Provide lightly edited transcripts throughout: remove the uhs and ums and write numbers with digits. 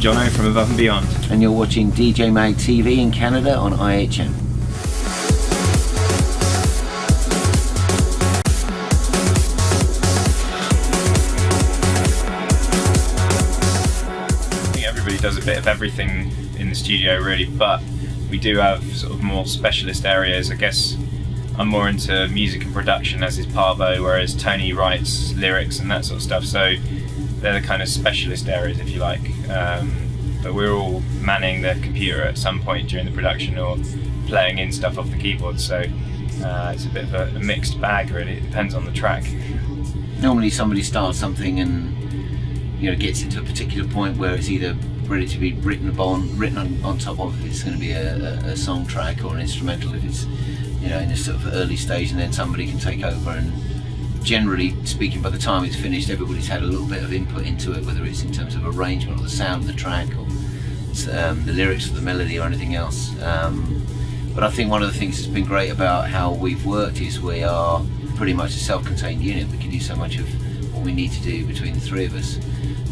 Jono from Above and Beyond. And you're watching DJ Mag TV in Canada on IHM. I think everybody does a bit of everything in the studio really, but we do have sort of more specialist areas. I guess I'm more into music and production, as is Parvo, whereas Tony writes lyrics and that sort of stuff, so they're the kind of specialist areas, if you like. But we're all manning the computer at some point during the production or playing in stuff off the keyboard, so it's a bit of a mixed bag really. It depends on the track. Normally somebody starts something and gets it to a particular point where it's either ready to be written on top of, if it's going to be a song track or an instrumental, if it's in a sort of early stage, and then somebody can take over, and generally speaking, by the time it's finished, everybody's had a little bit of input into it, whether it's in terms of arrangement or the sound of the track or the lyrics or the melody or anything else. But I think one of the things that's been great about how we've worked is we are pretty much a self-contained unit. We can do so much of what we need to do between the three of us,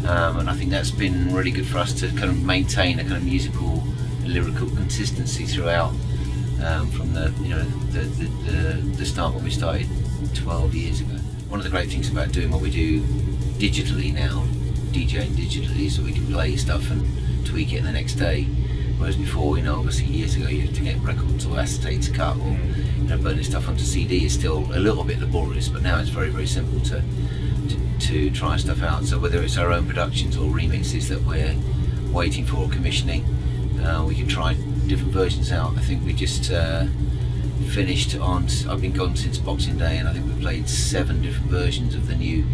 and I think that's been really good for us to kind of maintain a kind of musical and lyrical consistency throughout, from the start when we started 12 years ago. One of the great things about doing what we do digitally now, DJing digitally, so we can play stuff and tweak it the next day, whereas before, obviously years ago you had to get records or acetate to cut, or burning stuff onto CD is still a little bit laborious, but now it's very, very simple to try stuff out. So whether it's our own productions or remixes that we're waiting for commissioning, we can try different versions out. I think we just finished on, I've been gone since Boxing Day, and I think we played 7 different versions of the new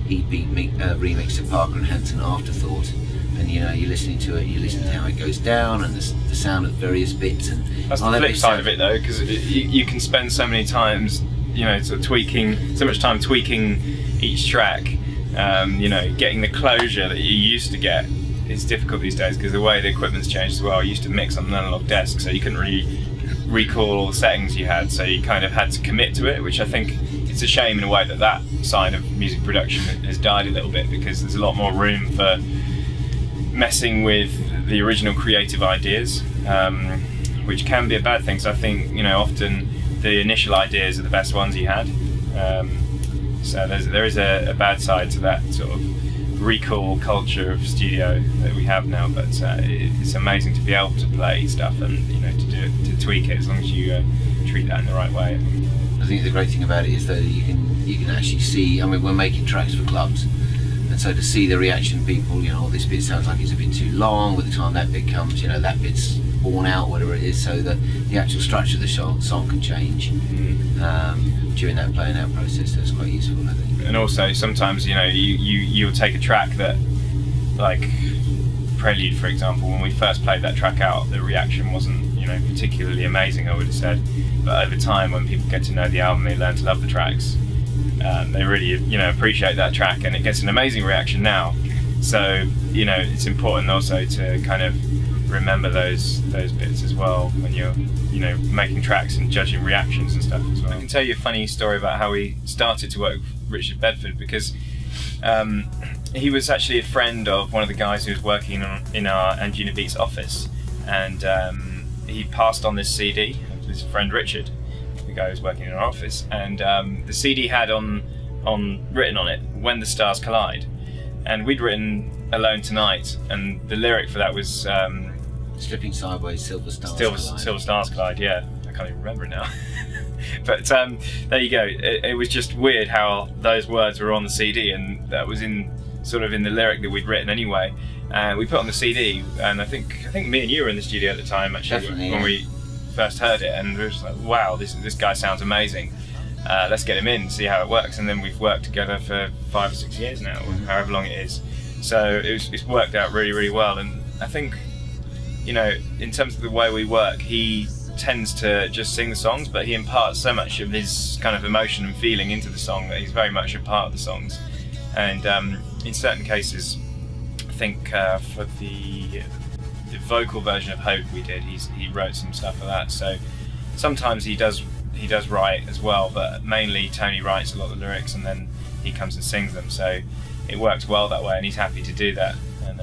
Heat Beat remix of Parker and Hanson Afterthought, and you're listening to it, you listen to how it goes down and the sound of various bits, and that's the flip side of it though, because you can spend so many times sort of so much time tweaking each track, getting the closure that you used to get. It's difficult these days because the way the equipment's changed as well. I used to mix on an analog desk, so you couldn't really recall all the settings you had, so you kind of had to commit to it, which I think it's a shame in a way that side of music production has died a little bit, because there's a lot more room for messing with the original creative ideas, which can be a bad thing. So I think often the initial ideas are the best ones you had, so there is a bad side to that sort of recall culture of studio that we have now, but it's amazing to be able to play stuff and to tweak it, as long as you treat that in the right way. I think the great thing about it is that you can actually see, we're making tracks for clubs, and so to see the reaction of people, this bit sounds like it's a bit too long, by the time that bit comes, that bit's worn out, whatever it is, so that the actual structure of the song can change during that playing out process. That's quite useful, I think. And also sometimes you'll take a track that, like Prelude for example, when we first played that track out, the reaction wasn't particularly amazing, I would have said, but over time when people get to know the album, they learn to love the tracks, they really appreciate that track, and it gets an amazing reaction now. So it's important also to kind of remember those bits as well when you're making tracks and judging reactions and stuff as well. I can tell you a funny story about how we started to work with Richard Bedford, because he was actually a friend of one of the guys who was working in our Angina Beats office, and he passed on this CD of his friend Richard, the guy who was working in our office, and the CD had written on it, "When the Stars Collide," and we'd written "Alone Tonight," and the lyric for that was "Slipping sideways, silver stars collide." Silver stars collide, yeah. I can't even remember it now. But there you go. It was just weird how those words were on the CD, and that was in the lyric that we'd written anyway. We put on the CD, and I think me and you were in the studio at the time actually. Definitely, when we first heard it, and we were just like, wow, this guy sounds amazing. Let's get him in, see how it works. And then we've worked together for 5 or 6 years now, or however long it is. So it's worked out really, really well. And I think, in terms of the way we work, he tends to just sing the songs, but he imparts so much of his kind of emotion and feeling into the song that he's very much a part of the songs. And in certain cases, I think for the vocal version of Hope we did, he wrote some stuff for that. So sometimes he does write as well, but mainly Tony writes a lot of the lyrics and then he comes and sings them. So it works well that way, and he's happy to do that. And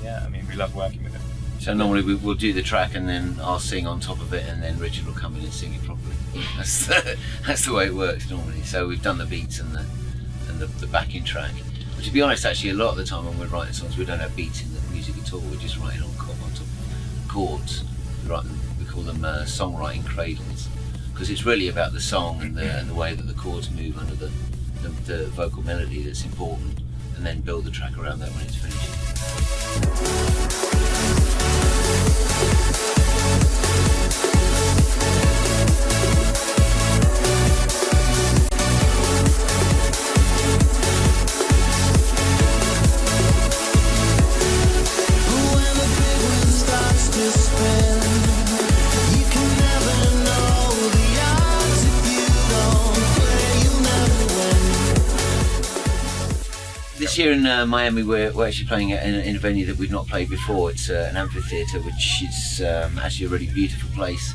I mean, we love working with him. So normally we'll do the track and then I'll sing on top of it, and then Richard will come in and sing it properly. That's the way it works normally. So we've done the beats and the backing track. But to be honest, actually, a lot of the time when we're writing songs, we don't have beats in the music at all. We're just writing on top of chords. We call them songwriting cradles, because it's really about the song and the way that the chords move under the vocal melody that's important, and then build the track around that when it's finished. This year in Miami, we're actually playing in a venue that we've not played before. It's an amphitheatre, which is actually a really beautiful place,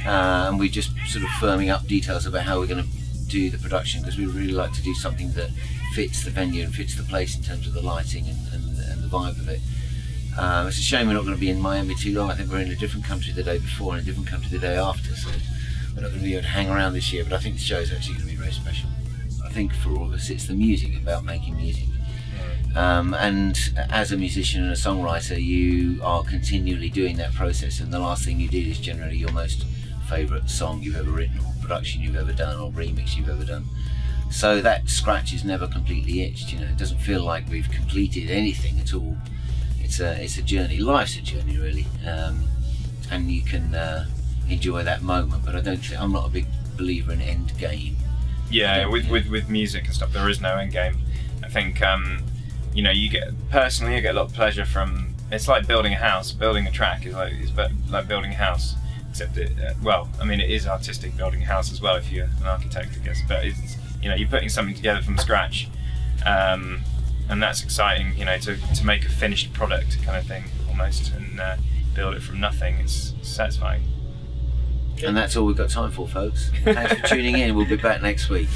and we're just sort of firming up details about how we're going to do the production, because we really like to do something that fits the venue and fits the place in terms of the lighting and the vibe of it. It's a shame we're not going to be in Miami too long. I think we're in a different country the day before and a different country the day after, so we're not going to be able to hang around this year, but I think the show is actually going to be very special. I think for all of us, it's the music, about making music. And as a musician and a songwriter, you are continually doing that process, and the last thing you did is generally your most favourite song you've ever written, or production you've ever done, or remix you've ever done. So that scratch is never completely itched. It doesn't feel like we've completed anything at all. It's a journey. Life's a journey, really, and you can enjoy that moment. But I'm not a big believer in end game. Yeah, with music and stuff, there is no end game. I think you get a lot of pleasure from. It's like building a house. Building a track is like building a house, except it is artistic building a house as well if you're an architect, I guess. But it's you're putting something together from scratch, and that's exciting. To make a finished product kind of thing almost, and build it from nothing. It's satisfying. And that's all we've got time for, folks. Thanks for tuning in. We'll be back next week.